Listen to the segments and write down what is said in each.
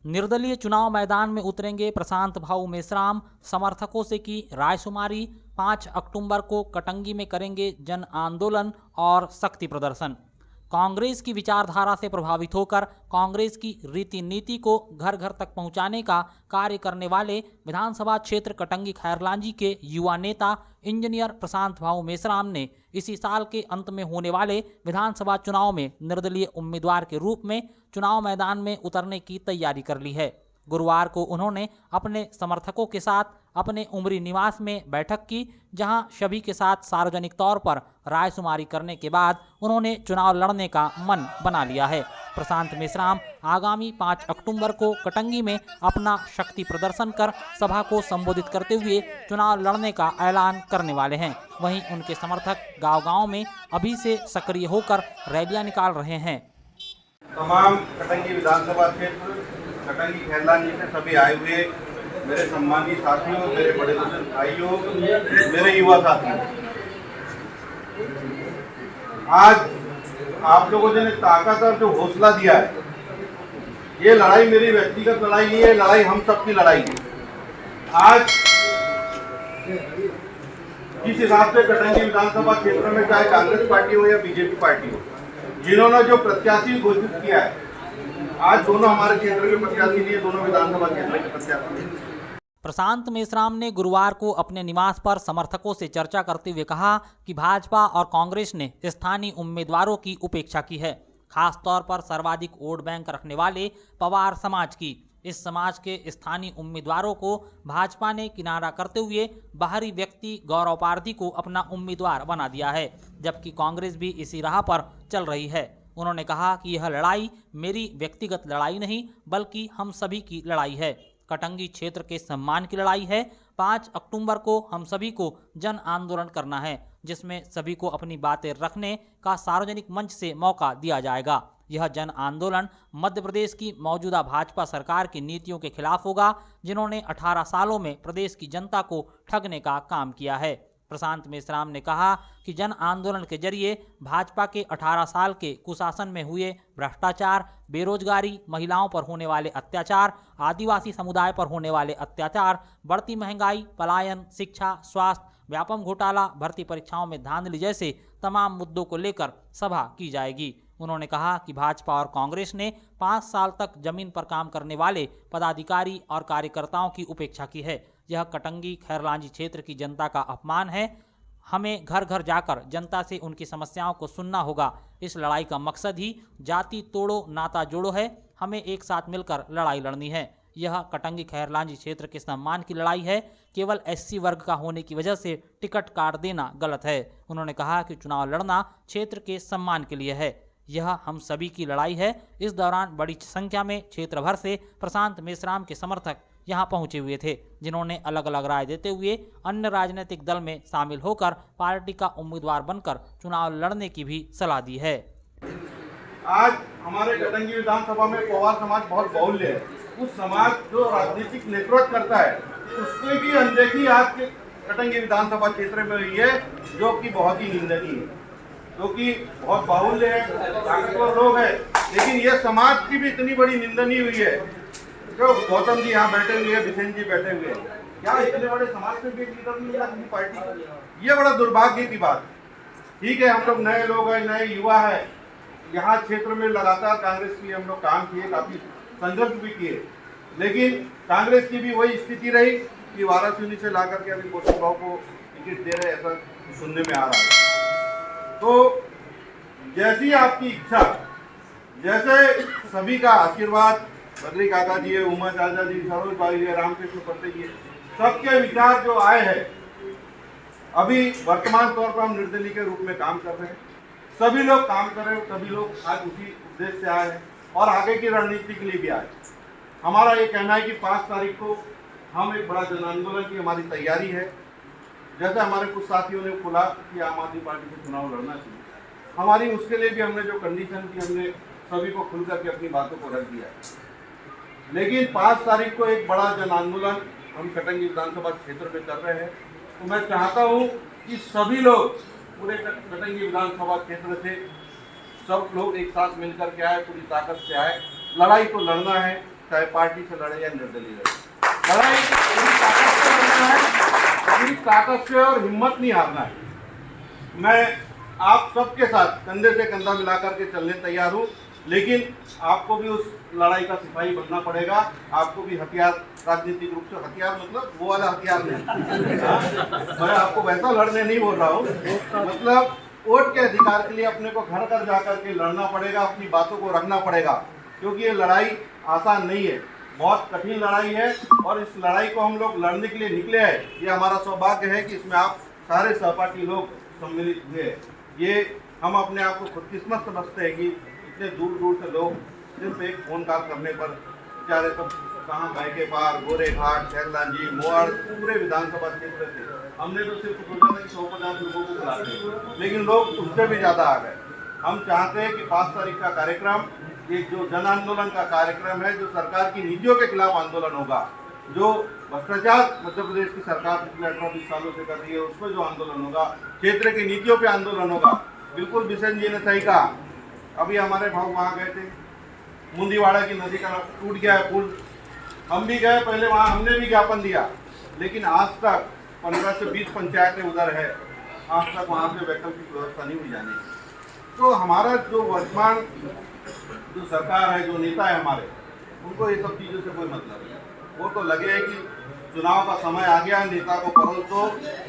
निर्दलीय चुनाव मैदान में उतरेंगे प्रशांत भाऊ मेश्राम, समर्थकों से की रायशुमारी। 5 अक्टूबर को कटंगी में करेंगे जन आंदोलन और शक्ति प्रदर्शन। कांग्रेस की विचारधारा से प्रभावित होकर कांग्रेस की रीति नीति को घर घर तक पहुंचाने का कार्य करने वाले विधानसभा क्षेत्र कटंगी खैरलांजी के युवा नेता इंजीनियर प्रशांत भाऊ मेश्राम ने इसी साल के अंत में होने वाले विधानसभा चुनाव में निर्दलीय उम्मीदवार के रूप में चुनाव मैदान में उतरने की तैयारी कर ली है। गुरुवार को उन्होंने अपने समर्थकों के साथ अपने उमरी निवास में बैठक की, जहां सभी के साथ सार्वजनिक तौर पर रायशुमारी करने के बाद उन्होंने चुनाव लड़ने का मन बना लिया है। प्रशांत मेश्राम आगामी 5 अक्टूबर को कटंगी में अपना शक्ति प्रदर्शन कर सभा को संबोधित करते हुए चुनाव लड़ने का ऐलान करने वाले हैं। वहीं उनके समर्थक गांव-गांव में अभी से सक्रिय होकर रैलियां निकाल रहे हैं। तमाम कटंगी विधानसभा क्षेत्र कटंगी खैरलांजी से सभी आए हुए मेरे सम्मानित साथियों, मेरे बड़े बुजुर्ग भाइयों, मेरे युवा साथियों, आज आप लोगों ने ताकत और जो हौसला दिया है, ये लड़ाई मेरी व्यक्तिगत लड़ाई नहीं है, लड़ाई हम सबकी लड़ाई है। आज जिस हिसाब से कटंगी विधानसभा क्षेत्र में चाहे कांग्रेस पार्टी हो या बीजेपी पार्टी हो, जिन्होंने जो प्रत्याशी घोषित किया है, आज दोनों हमारे क्षेत्र के प्रत्याशी नहीं है, दोनों विधानसभा क्षेत्र के प्रत्याशी हैं। प्रशांत मेश्राम ने गुरुवार को अपने निवास पर समर्थकों से चर्चा करते हुए कहा कि भाजपा और कांग्रेस ने स्थानीय उम्मीदवारों की उपेक्षा की है, खासतौर पर सर्वाधिक वोट बैंक रखने वाले पवार समाज की। इस समाज के स्थानीय उम्मीदवारों को भाजपा ने किनारा करते हुए बाहरी व्यक्ति गौरव पारधी को अपना उम्मीदवार बना दिया है, जबकि कांग्रेस भी इसी राह पर चल रही है। उन्होंने कहा कि यह लड़ाई मेरी व्यक्तिगत लड़ाई नहीं बल्कि हम सभी की लड़ाई है। कटंगी क्षेत्र के सम्मान की लड़ाई है। 5 अक्टूबर को हम सभी को जन आंदोलन करना है, जिसमें सभी को अपनी बातें रखने का सार्वजनिक मंच से मौका दिया जाएगा। यह जन आंदोलन मध्य प्रदेश की मौजूदा भाजपा सरकार की नीतियों के खिलाफ होगा, जिन्होंने 18 सालों में प्रदेश की जनता को ठगने का काम किया है। प्रशांत मेश्राम ने कहा कि जन आंदोलन के जरिए भाजपा के 18 साल के कुशासन में हुए भ्रष्टाचार, बेरोजगारी, महिलाओं पर होने वाले अत्याचार, आदिवासी समुदाय पर होने वाले अत्याचार, बढ़ती महंगाई, पलायन, शिक्षा, स्वास्थ्य, व्यापम घोटाला, भर्ती परीक्षाओं में धांधली जैसे तमाम मुद्दों को लेकर सभा की जाएगी। उन्होंने कहा कि भाजपा और कांग्रेस ने 5 साल तक जमीन पर काम करने वाले पदाधिकारी और कार्यकर्ताओं की उपेक्षा की है। यह कटंगी खैरलांजी क्षेत्र की जनता का अपमान है। हमें घर घर जाकर जनता से उनकी समस्याओं को सुनना होगा। इस लड़ाई का मकसद ही जाति तोड़ो नाता जोड़ो है। हमें एक साथ मिलकर लड़ाई लड़नी है। यह कटंगी खैरलांजी क्षेत्र के सम्मान की लड़ाई है। केवल SC वर्ग का होने की वजह से टिकट काट देना गलत है। उन्होंने कहा कि चुनाव लड़ना क्षेत्र के सम्मान के लिए है। यह हम सभी की लड़ाई है। इस दौरान बड़ी संख्या में क्षेत्र भर से प्रशांत मेश्राम के समर्थक यहां पहुंचे हुए थे, जिन्होंने अलग अलग राय देते हुए अन्य राजनीतिक दल में शामिल होकर पार्टी का उम्मीदवार बनकर चुनाव लड़ने की भी सलाह दी है। आज हमारे कटंगी विधानसभा में पवार समाज बहुत बाहुल्य है। उस समाज जो राजनीतिक नेतृत्व करता है, उसकी भी अनदेखी आज के कटंगी विधानसभा क्षेत्र में हुई है, जो कि बहुत ही निंदनीय है, क्योंकि बहुत बाहुल्य है, ताकतवर लोग हैं, लेकिन ये समाज की भी इतनी बड़ी निंदनीय हुई है। जो गौतम जी यहाँ बैठे हुए हैं, बिसेन जी बैठे हुए हैं, क्या इतने बड़े समाज में भी लीडर नहीं है अपनी पार्टी का? ये बड़ा दुर्भाग्य की बात। ठीक है, हम लोग नए लोग हैं, नए युवा है। यहाँ क्षेत्र में लगातार कांग्रेस की हम लोग काम किए, काफी संघर्ष भी किए, लेकिन कांग्रेस की भी वही स्थिति रही कि वाराणसी से ला करके अभी गौतम भाव को टिकट दे रहे, ऐसा सुनने में आ रहा है। तो जैसी आपकी इच्छा, जैसे सभी का आशीर्वाद, बद्री काका जी है, उमा चाचा जी, सरोज भाई है, रामकृष्ण पट्टे जी, सबके विचार जो आए हैं, अभी वर्तमान तौर पर हम निर्दलीय के रूप में काम कर रहे हैं। सभी लोग काम कर रहे हैं, सभी लोग आज उसी उद्देश्य से आए हैं और आगे की रणनीति के लिए भी आए। हमारा ये कहना है कि 5 तारीख को हम एक बड़ा जन आंदोलन की हमारी तैयारी है। जैसे हमारे कुछ साथियों ने बोला कि आम आदमी पार्टी से चुनाव लड़ना चाहिए, हमारी उसके लिए भी हमने जो कंडीशन की, हमने सभी को खुल करके अपनी बातों को रख दिया है। लेकिन 5 तारीख को एक बड़ा जन आंदोलन हम कटंगी विधानसभा क्षेत्र में कर रहे हैं। तो मैं चाहता हूं कि सभी लोग पूरे कटंगी विधानसभा क्षेत्र से सब लोग एक साथ मिलकर के आए, पूरी ताकत से आए। लड़ाई तो लड़ना है, चाहे पार्टी से लड़े या निर्दलीय लड़े। लड़ाई पूरी ताकत से लड़ना है, पूरी ताकत से और हिम्मत नहीं हारना है। मैं आप सबके साथ कंधे से कंधा मिलाकर के चलने तैयार हूँ, लेकिन आपको भी उस लड़ाई का सिपाही बनना पड़ेगा। आपको भी हथियार, राजनीतिक रूप से हथियार मतलब वो वाला हथियार नहीं, मैं आपको वैसा लड़ने नहीं बोल रहा हूँ, मतलब वोट के अधिकार के लिए अपने को घर घर जाकर के लड़ना पड़ेगा, अपनी बातों को रखना पड़ेगा, क्योंकि ये लड़ाई आसान नहीं है, बहुत कठिन लड़ाई है। और इस लड़ाई को हम लोग लड़ने के लिए निकले हैं। ये हमारा सौभाग्य है कि इसमें आप सारे सहपाठी लोग सम्मिलित हुए। ये हम अपने आप को खुदकिस्मत समझते हैं कि इतने दूर दूर से लोग सिर्फ एक फोन कॉल करने पर बेचारे सब कहाँ के पार, गोरेघाट, खैरलांजी, मोड़, पूरे विधानसभा क्षेत्र से हमने तो सिर्फ सोचा था कि 150 लोगों को बुलाते हैं, लेकिन लोग उससे भी ज़्यादा आ गए। हम चाहते हैं कि 5 तारीख का कार्यक्रम एक जो जन आंदोलन का कार्यक्रम है, जो सरकार की नीतियों के खिलाफ आंदोलन होगा, जो भ्रष्टाचार मध्य प्रदेश की सरकार पिछले 18-20 सालों से कर रही है, उसमें जो आंदोलन होगा, क्षेत्र की नीतियों पे आंदोलन होगा। बिल्कुल बिशन जी ने सही कहा, अभी हमारे भाव वहाँ गए थे, मुंदीवाड़ा की नदी का टूट गया है पुल, हम भी गए पहले वहाँ, हमने भी ज्ञापन दिया, लेकिन आज तक 15 से 20 पंचायतें उधर है, आज तक वहाँ पे वैकल्पिक व्यवस्था नहीं हुई जाने। तो हमारा जो वर्तमान जो सरकार है, जो नेता है हमारे, उनको ये सब चीज़ों से कोई मतलब नहीं। वो तो लगे है कि चुनाव का समय आ गया, नेता को परोस दो,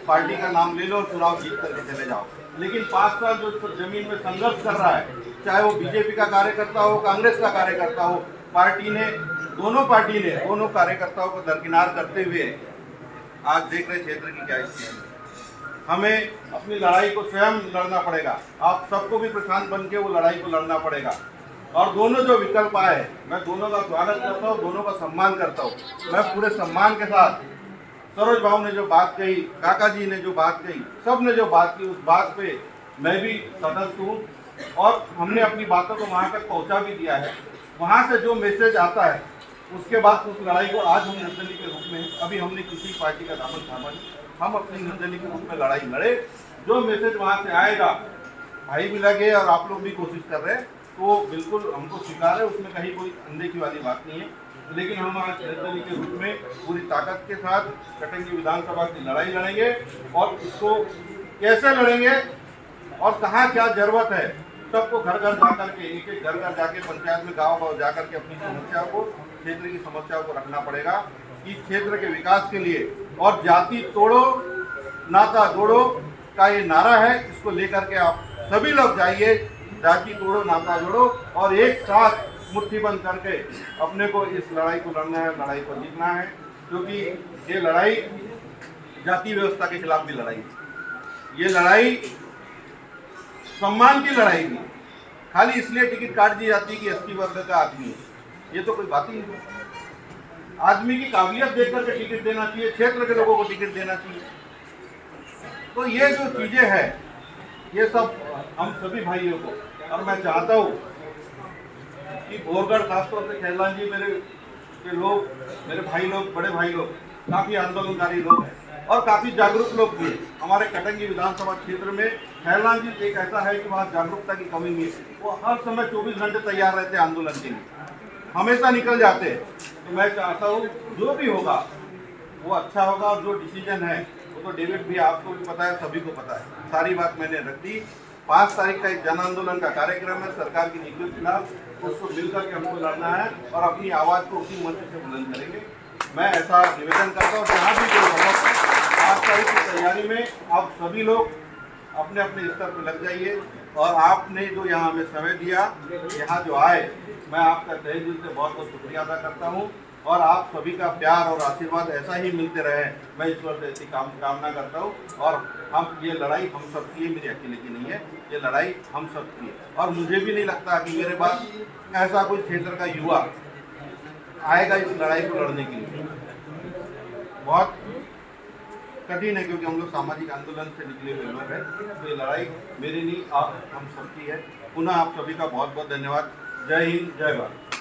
पार्टी का नाम ले लो, चुनाव जीत करके चले जाओ। लेकिन 5 साल जो जमीन में संघर्ष कर रहा है, चाहे वो बीजेपी का कार्यकर्ता हो, कांग्रेस का कार्यकर्ता हो, दोनों कार्यकर्ताओं को दरकिनार करते हुए आज देख रहे क्षेत्र की क्या स्थिति है। हमें अपनी लड़ाई को स्वयं लड़ना पड़ेगा, आप सबको भी प्रशांत बन के वो लड़ाई को लड़ना पड़ेगा। और दोनों जो विकल्प आए, मैं दोनों का स्वागत करता हूँ, दोनों का सम्मान करता हूँ। मैं पूरे सम्मान के साथ, सरोज भाव ने जो बात कही, काका जी ने जो बात कही, सब ने जो बात की, उस बात पे मैं भी तटस्थ हूँ और हमने अपनी बातों को वहाँ तक पहुँचा भी दिया है। वहाँ से जो मैसेज आता है, उसके बाद उस लड़ाई को आज हम निर्दलीय के रूप में, अभी हमने किसी पार्टी का दामन थामा नहीं, हम अपनी निर्दलीय के रूप में लड़ाई लड़े। जो मैसेज वहाँ से आएगा, भाई भी लगे और आप लोग भी कोशिश कर रहे हैं, तो बिल्कुल हमको स्वीकार है, उसमें कहीं कोई अनदेखी वाली बात नहीं है। लेकिन हम आज निर्दलीय के रूप में पूरी ताकत के साथ कटंगी विधानसभा की लड़ाई लड़ेंगे और इसको कैसे लड़ेंगे और कहाँ क्या जरूरत है, सबको घर घर जा करके, एक एक घर घर जाके, पंचायत में गाँव गाँव जा करके अपनी समस्याओं को, क्षेत्र की समस्याओं को रखना पड़ेगा कि क्षेत्र के विकास के लिए। और जाति तोड़ो नाता जोड़ो का ये नारा है, इसको लेकर के आप सभी लोग जाइए, जाति तोड़ो नाता जोड़ो और एक साथ मुट्ठी बंद करके अपने को इस लड़ाई को लड़ना है, लड़ाई को जीतना है। क्योंकि ये लड़ाई जाति व्यवस्था के खिलाफ भी लड़ाई है, ये लड़ाई सम्मान की लड़ाई भी, खाली इसलिए टिकट काट दी जाती है कि एसटी वर्ग का आदमी है, ये तो कोई बात ही नहीं। आदमी की काबिलियत देख करके टिकट देना चाहिए, क्षेत्र के लोगों को टिकट देना चाहिए। तो ये जो चीजें हैं, ये सब हम सभी भाइयों को, और मैं चाहता हूँ कि बोरगढ़ खासतौर से खैरलान जी मेरे भाई लोग, बड़े भाई लोग, काफ़ी आंदोलनकारी लोग हैं और काफ़ी जागरूक लोग भी हैं। हमारे कटंगी विधानसभा क्षेत्र में खैरलान जी एक ऐसा है कि वहाँ जागरूकता की कमी नहीं है, वो हर समय 24 घंटे तैयार रहते हैं आंदोलन के लिए, हमेशा निकल जाते हैं। तो मैं चाहता हूँ जो भी होगा वो अच्छा होगा, और जो डिसीजन है वो तो डेविड भी, आपको भी पता है, सभी को पता है, सारी बात मैंने रख दी। 5 तारीख का एक जन आंदोलन का कार्यक्रम है सरकार की नीतियों के खिलाफ, उसको मिलकर के हमको लड़ना है और अपनी आवाज़ को उसी मंच से बुलंद करेंगे। मैं ऐसा निवेदन करता हूँ, जहाँ भी कोई जरूरत है 5 तारीख की तैयारी में आप सभी लोग अपने अपने स्तर पर लग जाइए। और आपने जो यहाँ हमें समय दिया, यहाँ जो आए, मैं आपका तहे दिल से बहुत बहुत शुक्रिया अदा करता हूँ और आप सभी का प्यार और आशीर्वाद ऐसा ही मिलते रहे, मैं ईश्वर से ऐसी कामना करता हूँ। और हम ये लड़ाई हम सब की है, मेरी अकेले की नहीं है, ये लड़ाई हम सब की है। और मुझे भी नहीं लगता कि मेरे बाद ऐसा कोई क्षेत्र का युवा आएगा इस लड़ाई को लड़ने के लिए। बहुत कठिन है, क्योंकि हम लोग सामाजिक आंदोलन से निकले हुए लोग हैं, तो ये लड़ाई मेरी नहीं, आप हम सबकी है। पुनः आप सभी का बहुत बहुत धन्यवाद। जय हिंद, जय भारत।